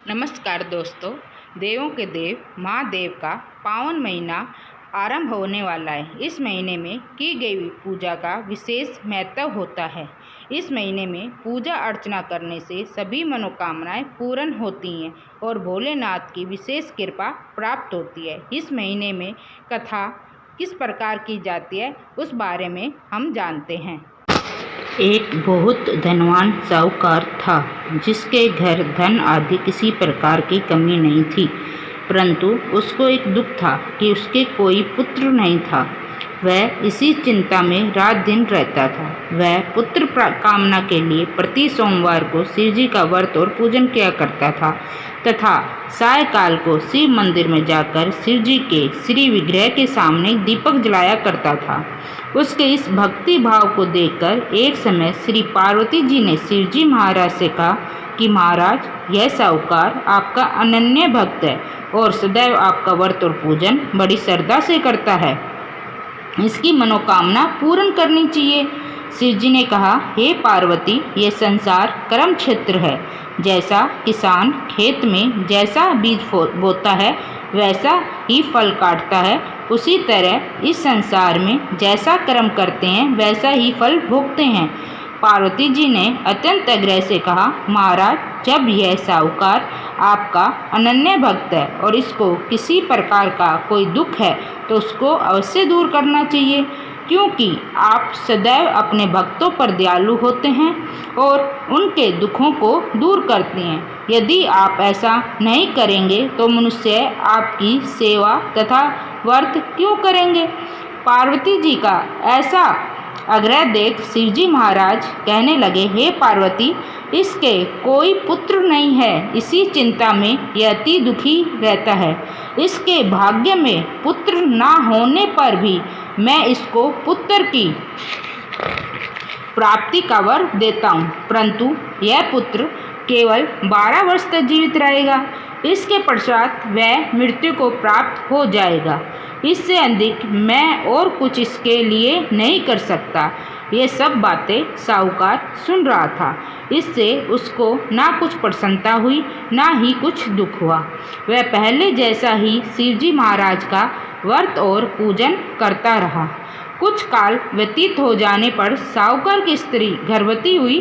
नमस्कार दोस्तों, देवों के देव महादेव का पावन महीना आरंभ होने वाला है। इस महीने में की गई पूजा का विशेष महत्व होता है। इस महीने में पूजा अर्चना करने से सभी मनोकामनाएं पूर्ण होती हैं और भोलेनाथ की विशेष कृपा प्राप्त होती है। इस महीने में कथा किस प्रकार की जाती है उस बारे में हम जानते हैं। एक बहुत धनवान साहूकार था जिसके घर धन आदि किसी प्रकार की कमी नहीं थी, परंतु उसको एक दुख था कि उसके कोई पुत्र नहीं था। वह इसी चिंता में रात दिन रहता था। वह पुत्र कामना के लिए प्रति सोमवार को शिव जी का व्रत और पूजन किया करता था तथा सायकाल को शिव मंदिर में जाकर शिव जी के श्री विग्रह के सामने दीपक जलाया करता था। उसके इस भक्ति भाव को देखकर एक समय श्री पार्वती जी ने शिव जी महाराज से कहा कि महाराज, यह साहूकार आपका अनन्य भक्त है और सदैव आपका व्रत और पूजन बड़ी श्रद्धा से करता है। इसकी मनोकामना पूर्ण करनी चाहिए। शिव जी ने कहा, हे पार्वती, ये संसार कर्म क्षेत्र है। जैसा किसान खेत में जैसा बीज बोता है वैसा ही फल काटता है, उसी तरह इस संसार में जैसा कर्म करते हैं वैसा ही फल भोगते हैं। पार्वती जी ने अत्यंत आग्रह से कहा, महाराज, जब यह साहूकार आपका अनन्य भक्त है और इसको किसी प्रकार का कोई दुख है तो उसको अवश्य दूर करना चाहिए, क्योंकि आप सदैव अपने भक्तों पर दयालु होते हैं और उनके दुखों को दूर करते हैं। यदि आप ऐसा नहीं करेंगे तो मनुष्य आपकी सेवा तथा व्रत क्यों करेंगे। पार्वती जी का ऐसा आग्रह देख शिवजी महाराज कहने लगे, हे पार्वती, इसके कोई पुत्र नहीं है, इसी चिंता में यह अति दुखी रहता है। इसके भाग्य में पुत्र ना होने पर भी मैं इसको पुत्र की प्राप्ति का वर देता हूँ, परंतु यह पुत्र केवल 12 वर्ष तक जीवित रहेगा। इसके पश्चात वह मृत्यु को प्राप्त हो जाएगा। इससे अधिक मैं और कुछ इसके लिए नहीं कर सकता। ये सब बातें साहूकार सुन रहा था। इससे उसको ना कुछ प्रसन्नता हुई ना ही कुछ दुख हुआ। वह पहले जैसा ही शिवजी महाराज का व्रत और पूजन करता रहा। कुछ काल व्यतीत हो जाने पर साहूकार की स्त्री गर्भवती हुई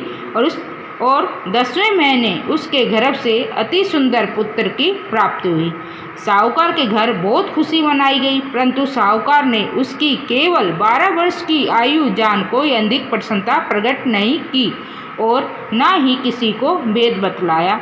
और 10वें महीने उसके गर्भ से अति सुंदर पुत्र की प्राप्ति हुई। साहूकार के घर बहुत खुशी मनाई गई, परंतु साहूकार ने उसकी केवल 12 वर्ष की आयु जान कोई अधिक प्रसन्नता प्रकट नहीं की और न ही किसी को भेद बतलाया।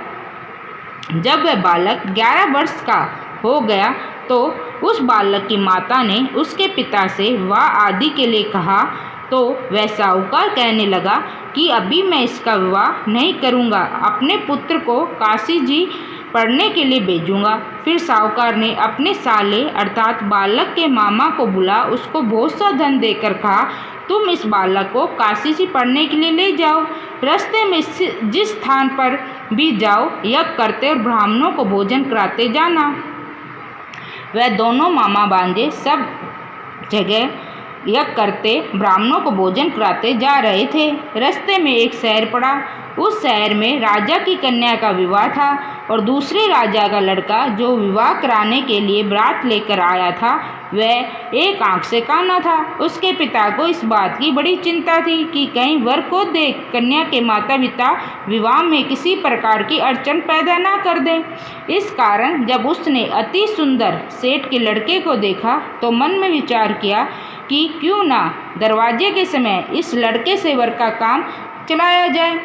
जब वह बालक 11 वर्ष का हो गया तो उस बालक की माता ने उसके पिता से विवाह आदि के लिए कहा, तो वह साहूकार कहने लगा कि अभी मैं इसका विवाह नहीं करूँगा, अपने पुत्र को काशी जी पढ़ने के लिए भेजूँगा। फिर साहूकार ने अपने साले अर्थात बालक के मामा को बुला उसको बहुत सा धन देकर कहा, तुम इस बालक को काशी जी पढ़ने के लिए ले जाओ। रास्ते में जिस स्थान पर भी जाओ यज्ञ करते और ब्राह्मणों को भोजन कराते जाना। वह दोनों मामा भांजे सब जगह यज्ञ करते ब्राह्मणों को भोजन कराते जा रहे थे। रास्ते में एक शहर पड़ा। उस शहर में राजा की कन्या का विवाह था और दूसरे राजा का लड़का जो विवाह कराने के लिए बारात लेकर आया था वह एक आंख से काना था। उसके पिता को इस बात की बड़ी चिंता थी कि कहीं वर को देख कन्या के माता पिता विवाह में किसी प्रकार की अड़चन पैदा ना कर दें। इस कारण जब उसने अति सुंदर सेठ के लड़के को देखा तो मन में विचार किया कि क्यों ना दरवाजे के समय इस लड़के से वर का काम चलाया जाए।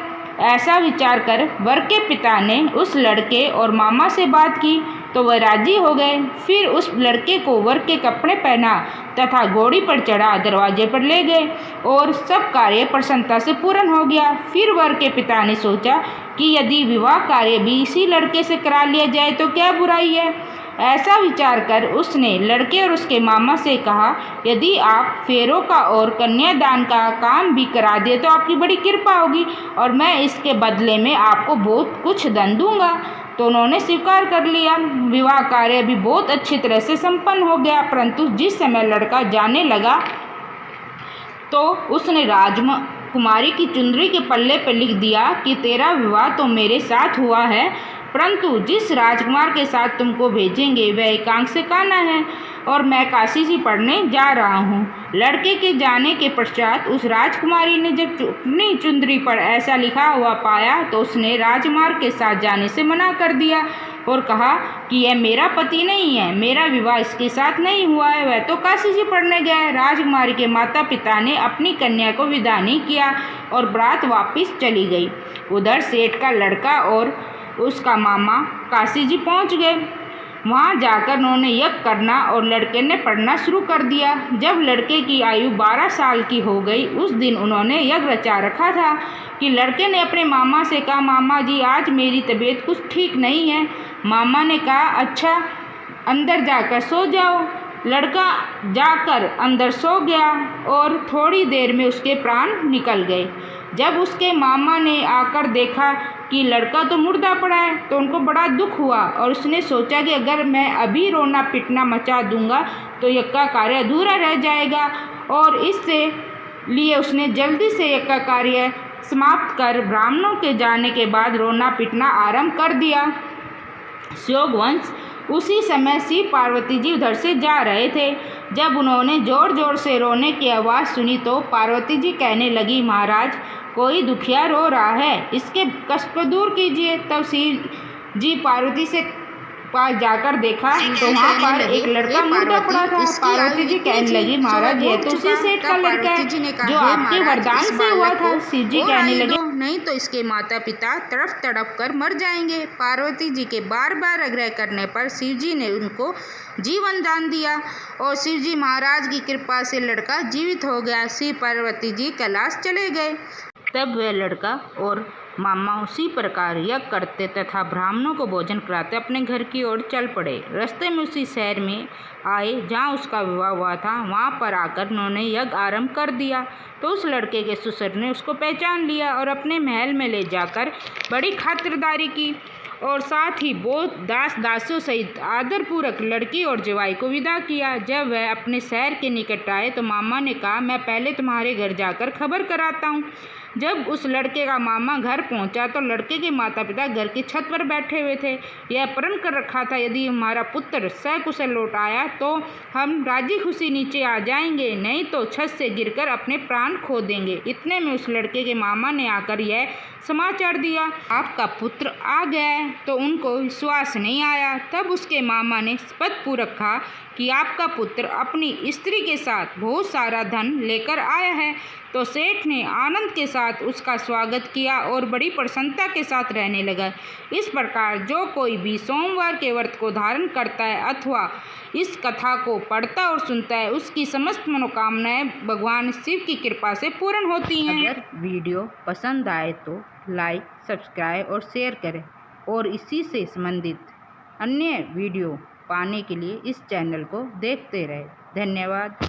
ऐसा विचार कर वर के पिता ने उस लड़के और मामा से बात की तो वह राजी हो गए। फिर उस लड़के को वर के कपड़े पहना तथा घोड़ी पर चढ़ा दरवाजे पर ले गए और सब कार्य प्रसन्नता से पूर्ण हो गया। फिर वर के पिता ने सोचा कि यदि विवाह कार्य भी इसी लड़के से करा लिया जाए तो क्या बुराई है। ऐसा विचार कर उसने लड़के और उसके मामा से कहा, यदि आप फेरों का और कन्यादान का काम भी करा दिए तो आपकी बड़ी कृपा होगी और मैं इसके बदले में आपको बहुत कुछ धन दूंगा। तो उन्होंने स्वीकार कर लिया। विवाह कार्य भी बहुत अच्छी तरह से संपन्न हो गया, परंतु जिस समय लड़का जाने लगा तो उसने राजकुमारी की चुंदरी के पल्ले पर लिख दिया कि तेरा विवाह तो मेरे साथ हुआ है, परंतु जिस राजकुमार के साथ तुमको भेजेंगे वह एकांक से काना है और मैं काशी जी पढ़ने जा रहा हूँ। लड़के के जाने के पश्चात उस राजकुमारी ने जब अपनी चुंदरी पर ऐसा लिखा हुआ पाया तो उसने राजकुमार के साथ जाने से मना कर दिया और कहा कि यह मेरा पति नहीं है, मेरा विवाह इसके साथ नहीं हुआ है, वह तो काशी जी पढ़ने गया है। राजकुमारी के माता पिता ने अपनी कन्या को विदा नहीं किया और बारात वापस चली गई। उधर सेठ का लड़का और उसका मामा काशी जी पहुंच गए। वहां जाकर उन्होंने यज्ञ करना और लड़के ने पढ़ना शुरू कर दिया। जब लड़के की आयु 12 साल की हो गई उस दिन उन्होंने यज्ञ रचा रखा था कि लड़के ने अपने मामा से कहा, मामा जी आज मेरी तबीयत कुछ ठीक नहीं है। मामा ने कहा, अच्छा अंदर जाकर सो जाओ। लड़का जाकर अंदर सो गया और थोड़ी देर में उसके प्राण निकल गए। जब उसके मामा ने आकर देखा कि लड़का तो मुर्दा पड़ा है तो उनको बड़ा दुख हुआ और उसने सोचा कि अगर मैं अभी रोना पिटना मचा दूंगा तो यज्ञ का कार्य अधूरा रह जाएगा और इससे लिए उसने जल्दी से यज्ञ का कार्य समाप्त कर ब्राह्मणों के जाने के बाद रोना पिटना आरंभ कर दिया। श्योकवंश उसी समय शिव पार्वती जी उधर से जा रहे थे। जब उन्होंने जोर जोर से रोने की आवाज़ सुनी तो पार्वती जी कहने लगी, महाराज कोई दुखिया रो रहा है, इसके कष्ट को दूर कीजिए। तब शिव जी पार्वती से पास जाकर देखा तो वहाँ पर एक लड़का मुर्दा पड़ा था। पार्वती जी कहने लगी, महाराज यह तो उसी सेठ का लड़का है जो आपके वरदान से हुआ था। शिव जी कहने लगे, नहीं तो इसके माता पिता तड़प तड़प कर मर जाएंगे। पार्वती जी के बार बार आग्रह करने पर शिव जी ने उनको जीवन दान दिया और शिव जी महाराज की कृपा से लड़का जीवित हो गया। शिव पार्वती जी कैलाश चले गए। तब वह लड़का और मामा उसी प्रकार यज्ञ करते तथा ब्राह्मणों को भोजन कराते अपने घर की ओर चल पड़े। रास्ते में उसी शहर में आए जहाँ उसका विवाह हुआ था। वहाँ पर आकर उन्होंने यज्ञ आरंभ कर दिया तो उस लड़के के ससुर ने उसको पहचान लिया और अपने महल में ले जाकर बड़ी खातिरदारी की और साथ ही बहुत दास दासों सहित आदरपूर्वक लड़की और जवाई को विदा किया। जब वह अपने शहर के निकट आए तो मामा ने कहा, मैं पहले तुम्हारे घर जाकर खबर कराता हूँ। जब उस लड़के का मामा घर पहुंचा तो लड़के के माता पिता घर की छत पर बैठे हुए थे। यह प्रण कर रखा था, यदि हमारा पुत्र सकुशल लौट आया तो हम राजी खुशी नीचे आ जाएंगे, नहीं तो छत से गिरकर अपने प्राण खो देंगे। इतने में उस लड़के के मामा ने आकर यह समाचार दिया, आपका पुत्र आ गया है। तो उनको विश्वास नहीं आया। तब उसके मामा ने शपथपूर्वक कहा कि आपका पुत्र अपनी स्त्री के साथ बहुत सारा धन लेकर आया है। तो सेठ ने आनंद के साथ उसका स्वागत किया और बड़ी प्रसन्नता के साथ रहने लगा। इस प्रकार जो कोई भी सोमवार के व्रत को धारण करता है अथवा इस कथा को पढ़ता और सुनता है उसकी समस्त मनोकामनाएं भगवान शिव की कृपा से पूर्ण होती हैं। अगर वीडियो पसंद आए तो लाइक, सब्सक्राइब और शेयर करें और इसी से संबंधित अन्य वीडियो पाने के लिए इस चैनल को देखते रहें। धन्यवाद।